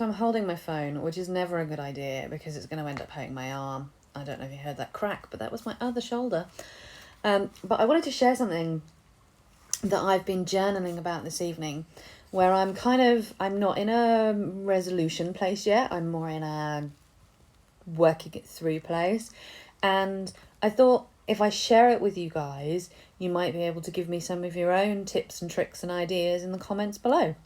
So I'm holding my phone, which is never a good idea because it's going to end up hurting my arm. I don't know if you heard that crack, but that was my other shoulder. But I wanted to share something that I've been journaling about this evening, where I'm not in a resolution place yet. I'm more in a working it through place. And I thought if I share it with you guys, you might be able to give me some of your own tips and tricks and ideas in the comments below.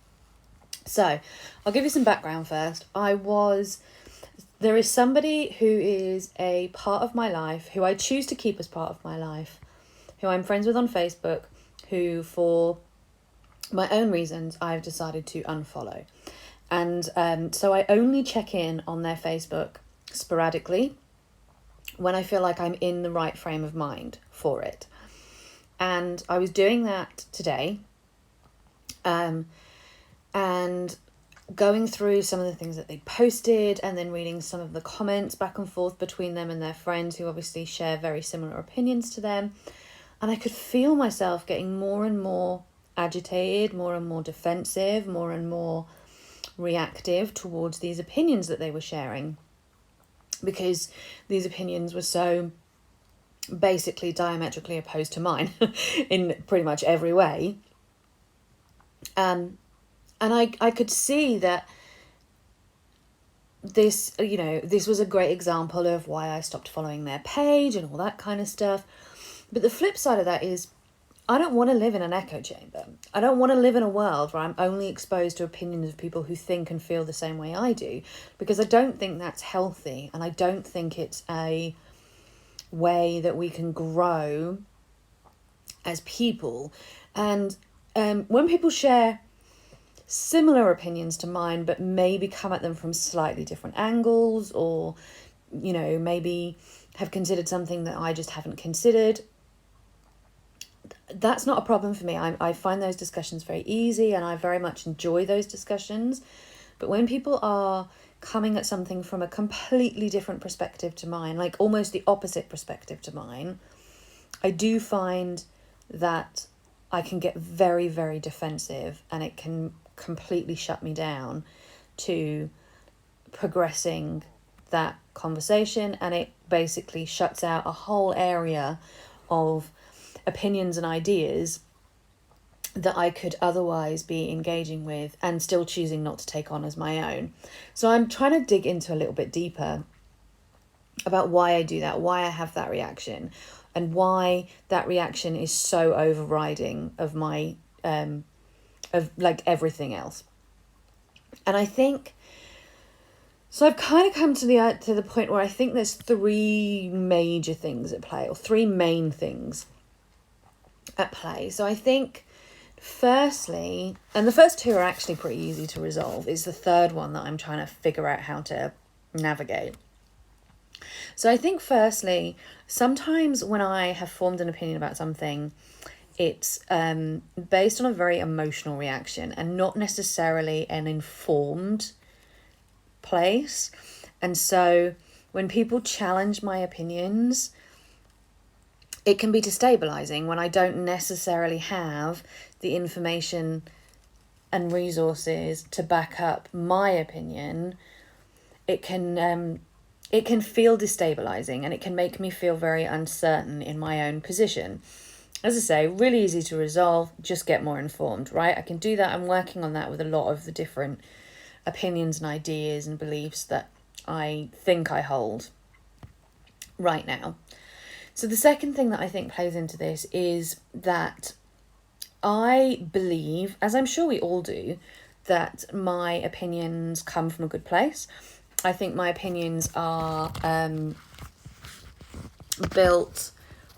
So I'll give you some background first. There is somebody who is a part of my life, who I choose to keep as part of my life, who I'm friends with on Facebook, who for my own reasons I've decided to unfollow. And so I only check in on their Facebook sporadically when I feel like I'm in the right frame of mind for it. And I was doing that today, and going through some of the things that they posted and then reading some of the comments back and forth between them and their friends who obviously share very similar opinions to them. And I could feel myself getting more and more agitated, more and more defensive, more and more reactive towards these opinions that they were sharing, because these opinions were so basically diametrically opposed to mine in pretty much every way. And I could see that this was a great example of why I stopped following their page and all that kind of stuff. But the flip side of that is I don't want to live in an echo chamber. I don't want to live in a world where I'm only exposed to opinions of people who think and feel the same way I do, because I don't think that's healthy, and I don't think it's a way that we can grow as people. And when people share similar opinions to mine, but maybe come at them from slightly different angles, or, maybe have considered something that I just haven't considered, that's not a problem for me. I find those discussions very easy, and I very much enjoy those discussions. But when people are coming at something from a completely different perspective to mine, like almost the opposite perspective to mine, I do find that I can get very, very defensive, and it can completely shut me down to progressing that conversation, and it basically shuts out a whole area of opinions and ideas that I could otherwise be engaging with and still choosing not to take on as my own. So I'm trying to dig into a little bit deeper about why I do that, why I have that reaction, and why that reaction is so overriding of my of like everything else. And I think so I've kind of come to the point where I think there's three major things at play, or three main things at play. So I think firstly, and the first two are actually pretty easy to resolve, is the third one that I'm trying to figure out how to navigate. So I think firstly, sometimes when I have formed an opinion about something, it's based on a very emotional reaction and not necessarily an informed place. And so when people challenge my opinions, it can be destabilizing when I don't necessarily have the information and resources to back up my opinion. It can feel destabilizing, and it can make me feel very uncertain in my own position. As I say, really easy to resolve, just get more informed, right? I can do that. I'm working on that with a lot of the different opinions and ideas and beliefs that I think I hold right now. So the second thing that I think plays into this is that I believe, as I'm sure we all do, that my opinions come from a good place. I think my opinions are built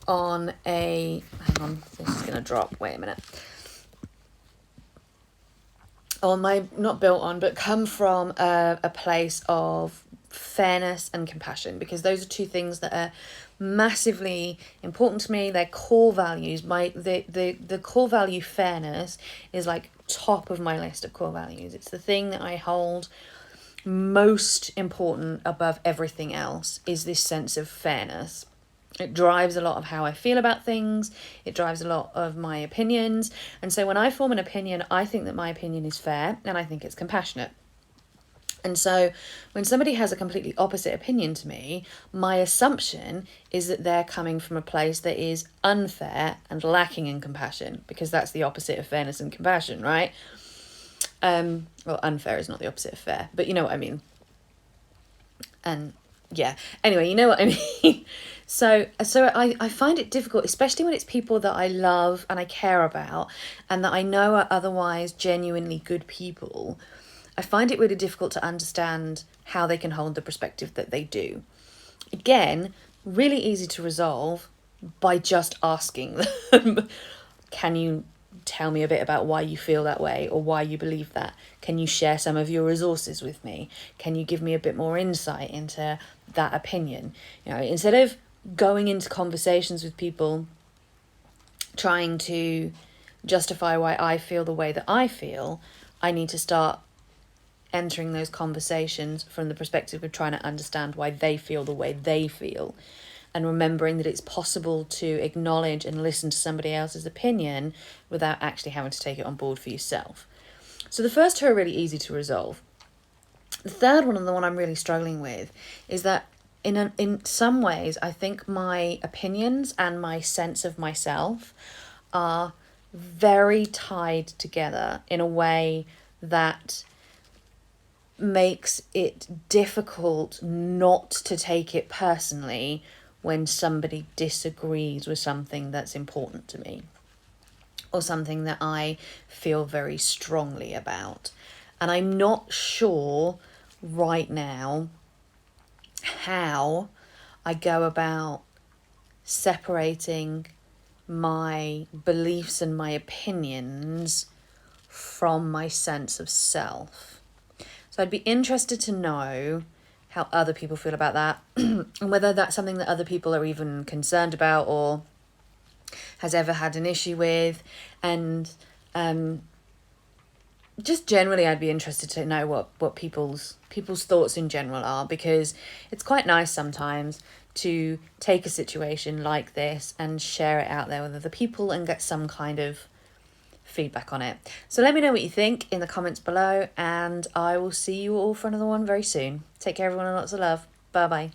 on hang on, this is going to drop, wait a minute. Not built on, but come from a place of fairness and compassion, because those are two things that are massively important to me. They're core values. The core value fairness is like top of my list of core values. It's the thing that I hold most important above everything else, is this sense of fairness. It drives a lot of how I feel about things. It drives a lot of my opinions. And so when I form an opinion, I think that my opinion is fair, and I think it's compassionate. And so when somebody has a completely opposite opinion to me, my assumption is that they're coming from a place that is unfair and lacking in compassion, because that's the opposite of fairness and compassion, right? Well, unfair is not the opposite of fair, but you know what I mean. And yeah, anyway, you know what I mean. So I find it difficult, especially when it's people that I love and I care about and that I know are otherwise genuinely good people. I find it really difficult to understand how they can hold the perspective that they do. Again, really easy to resolve by just asking them, can you tell me a bit about why you feel that way or why you believe that? Can you share some of your resources with me? Can you give me a bit more insight into that opinion? You know, instead of going into conversations with people trying to justify why I feel the way that I feel, I need to start entering those conversations from the perspective of trying to understand why they feel the way they feel, and remembering that it's possible to acknowledge and listen to somebody else's opinion without actually having to take it on board for yourself. So the first two are really easy to resolve. The third one, and the one I'm really struggling with, is that in some ways I think my opinions and my sense of myself are very tied together in a way that makes it difficult not to take it personally when somebody disagrees with something that's important to me or something that I feel very strongly about. And I'm not sure right now how I go about separating my beliefs and my opinions from my sense of self. So I'd be interested to know how other people feel about that and whether that's something that other people are even concerned about or has ever had an issue with. And just generally I'd be interested to know what people's thoughts in general are, because it's quite nice sometimes to take a situation like this and share it out there with other people and get some kind of feedback on it. So let me know what you think in the comments below, and I will see you all for another one very soon. Take care everyone, and lots of love. Bye bye.